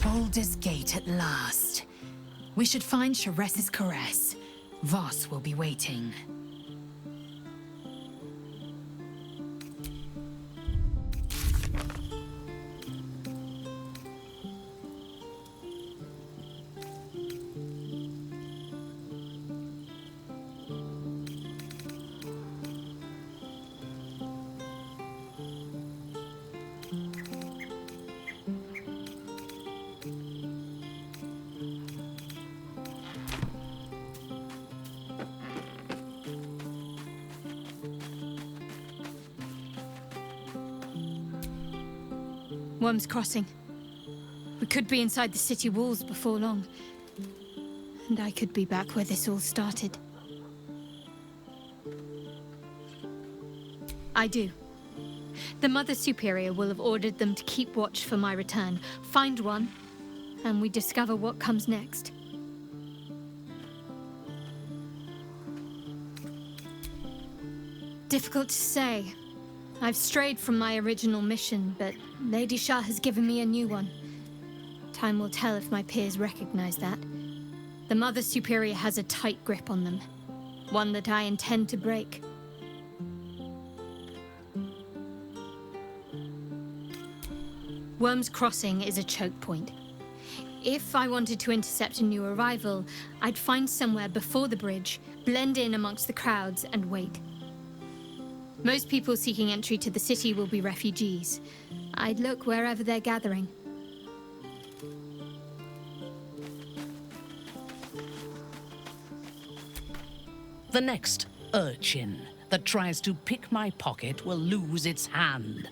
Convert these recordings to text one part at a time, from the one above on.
Baldur's Gate at last. We should find Sharess's caress. Voss will be waiting. Worm's Crossing. We could be inside the city walls before long. And I could be back where this all started. I do. The Mother Superior will have ordered them to keep watch for my return. Find one, and we discover what comes next. Difficult to say. I've strayed from my original mission, but Lady Shah has given me a new one. Time will tell if my peers recognize that. The Mother Superior has a tight grip on them, one that I intend to break. Worm's Crossing is a choke point. If I wanted to intercept a new arrival, I'd find somewhere before the bridge, blend in amongst the crowds, and wait. Most people seeking entry to the city will be refugees. I'd look wherever they're gathering. The next urchin that tries to pick my pocket will lose its hand.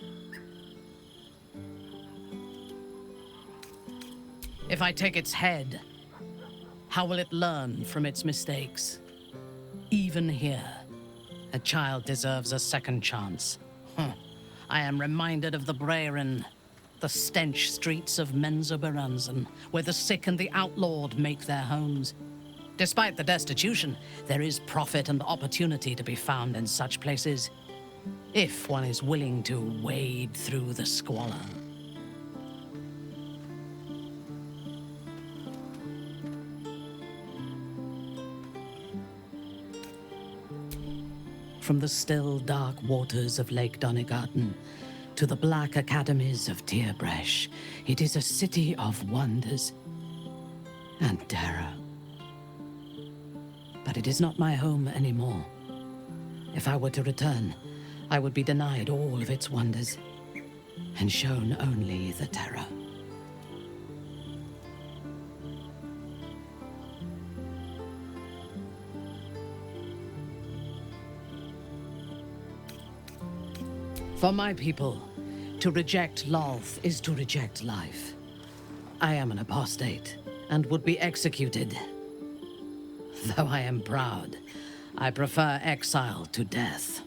If I take its head, how will it learn from its mistakes? Even here, a child deserves a second chance. I am reminded of the Breran, the stench streets of Menzoberranzan, where the sick and the outlawed make their homes. Despite the destitution, there is profit and opportunity to be found in such places, if one is willing to wade through the squalor. From the still, dark waters of Lake Donegarten to the black academies of Tierbresh, it is a city of wonders and terror. But it is not my home anymore. If I were to return, I would be denied all of its wonders and shown only the terror. For my people, to reject Lolth is to reject life. I am an apostate and would be executed. Though I am proud, I prefer exile to death.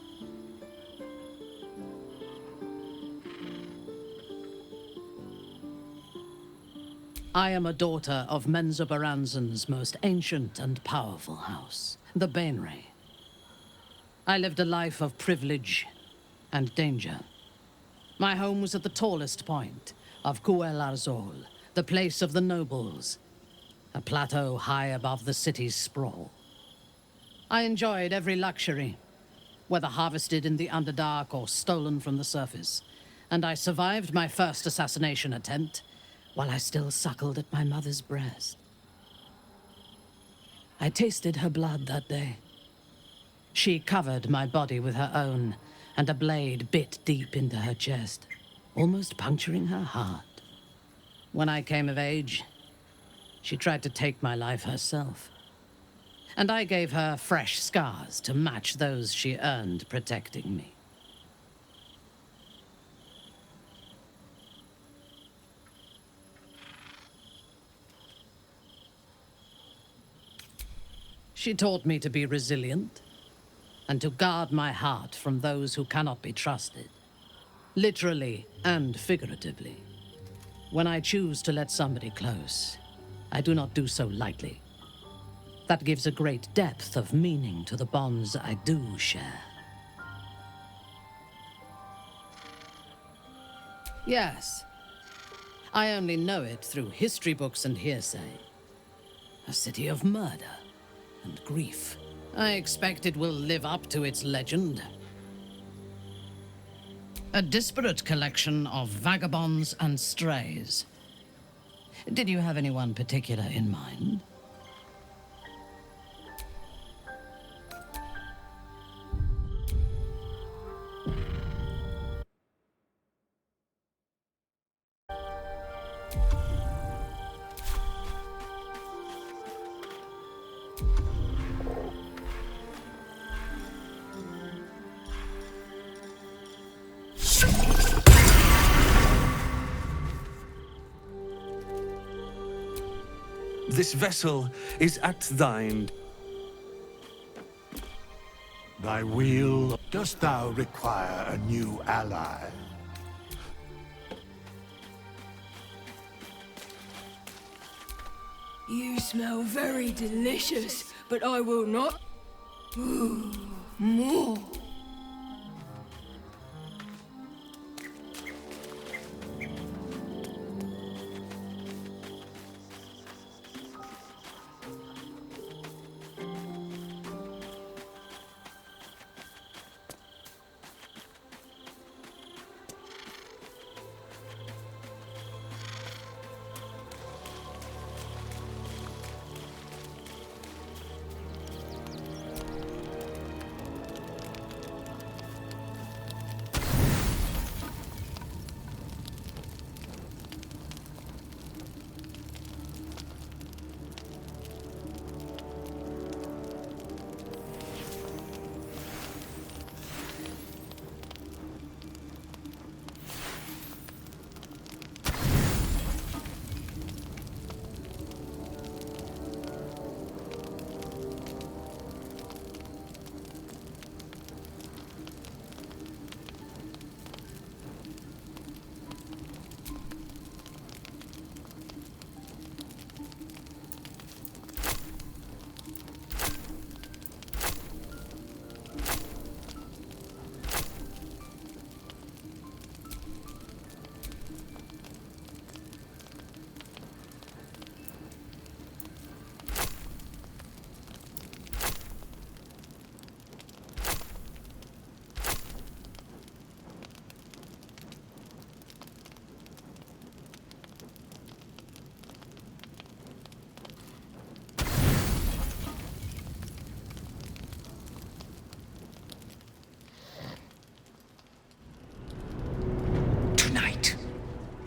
I am a daughter of Menzoberranzan's most ancient and powerful house, the Bainray. I lived a life of privilege and danger. My home was at the tallest point of Cuel Arzol, the place of the nobles, a plateau high above the city's sprawl. I enjoyed every luxury, whether harvested in the Underdark or stolen from the surface, and I survived my first assassination attempt while I still suckled at my mother's breast. I tasted her blood that day. She covered my body with her own, and a blade bit deep into her chest, almost puncturing her heart. When I came of age, she tried to take my life herself, and I gave her fresh scars to match those she earned protecting me. She taught me to be resilient, and to guard my heart from those who cannot be trusted, literally and figuratively. When I choose to let somebody close, I do not do so lightly. That gives a great depth of meaning to the bonds I do share. Yes, I only know it through history books and hearsay. A city of murder and grief. I expect it will live up to its legend. A disparate collection of vagabonds and strays. Did you have anyone particular in mind? This vessel is at thine. Thy will. Dost thou require a new ally? You smell very delicious, but I will not. Ooh, more.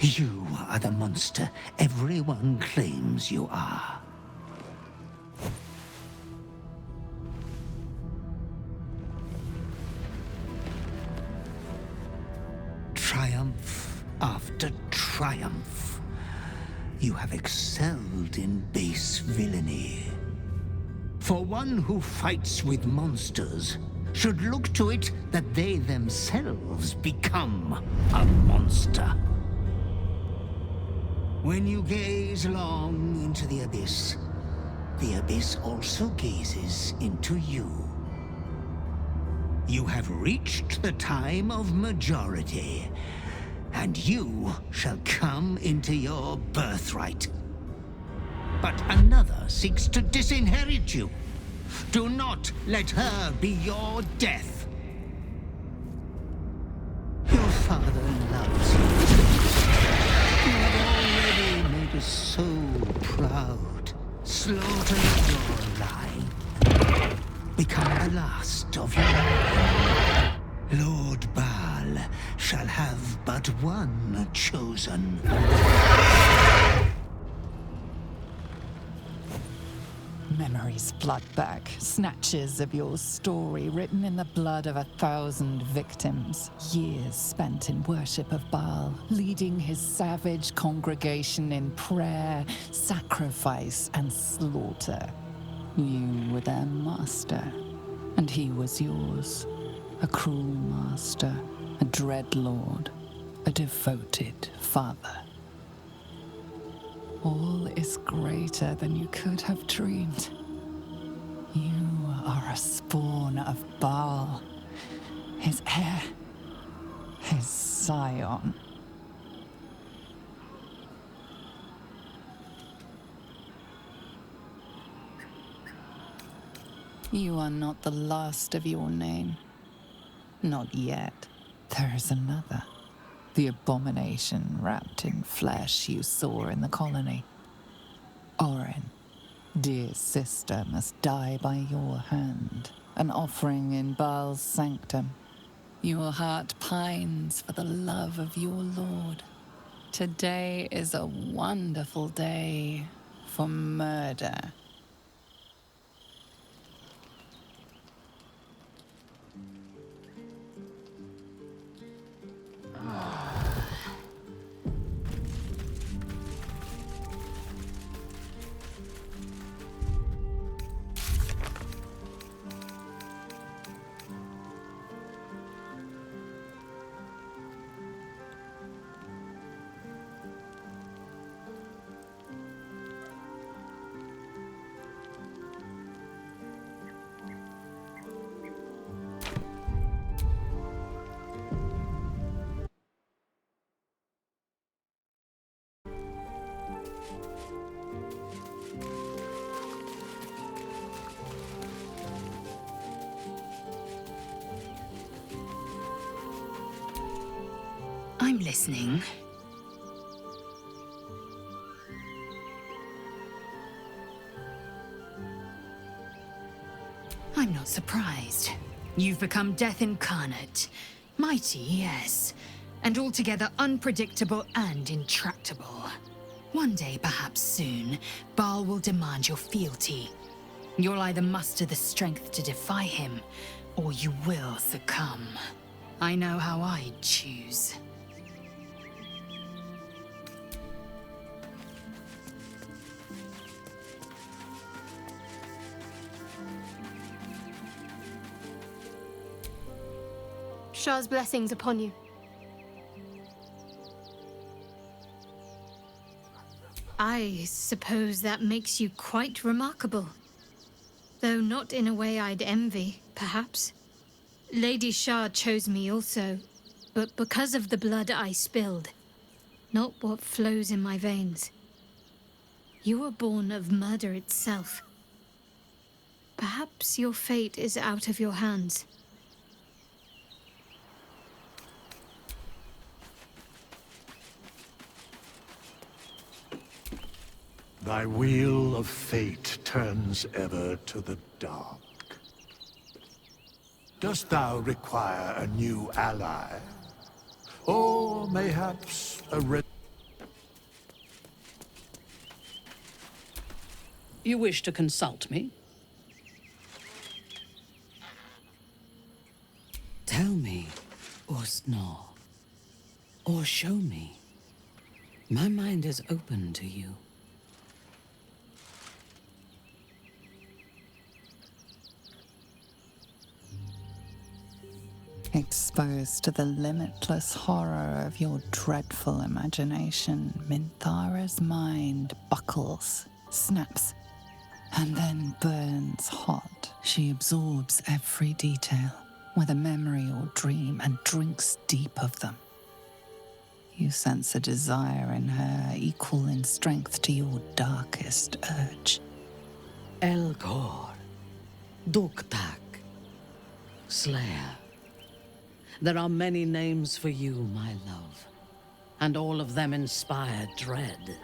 You are the monster everyone claims you are. Triumph after triumph. You have excelled in base villainy. For one who fights with monsters should look to it that they themselves become a monster. When you gaze long into the abyss also gazes into you. You have reached the time of majority, and you shall come into your birthright. But another seeks to disinherit you. Do not let her be your death. Your father loves you. You have already made us so proud. Slaughter your line. Become the last of your line. Lord Baal shall have but one chosen. Memories flood back, snatches of your story written in the blood of 1,000 victims. Years spent in worship of Baal, leading his savage congregation in prayer, sacrifice, and slaughter. You were their master, and he was yours. A cruel master, a dread lord, a devoted father. All is greater than you could have dreamed. You are a spawn of Baal, his heir, his scion. You are not the last of your name. Not yet. There is another. The abomination wrapped in flesh you saw in the colony. Orin, dear sister, must die by your hand, an offering in Baal's sanctum. Your heart pines for the love of your lord. Today is a wonderful day for murder. I'm listening. I'm not surprised. You've become death incarnate. Mighty, yes, and altogether unpredictable and intractable. One day, perhaps soon, Baal will demand your fealty. You'll either muster the strength to defy him, or you will succumb. I know how I'd choose. Shah's blessings upon you. I suppose that makes you quite remarkable. Though not in a way I'd envy, perhaps. Lady Shah chose me also, but because of the blood I spilled, not what flows in my veins. You were born of murder itself. Perhaps your fate is out of your hands. Thy wheel of fate turns ever to the dark. Dost thou require a new ally? Or mayhaps a You wish to consult me? Tell me, or snore, or show me. My mind is open to you. Exposed to the limitless horror of your dreadful imagination, Minthara's mind buckles, snaps, and then burns hot. She absorbs every detail, whether memory or dream, and drinks deep of them. You sense a desire in her equal in strength to your darkest urge. Elgor, Duktak, Slayer. There are many names for you, my love, and all of them inspire dread.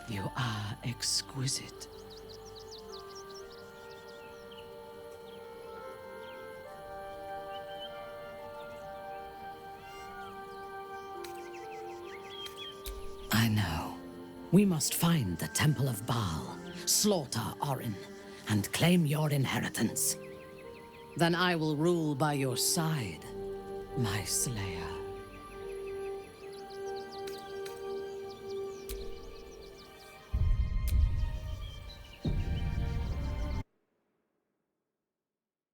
You are exquisite. I know. We must find the Temple of Baal, slaughter Orin, and claim your inheritance. Then I will rule by your side, my slayer.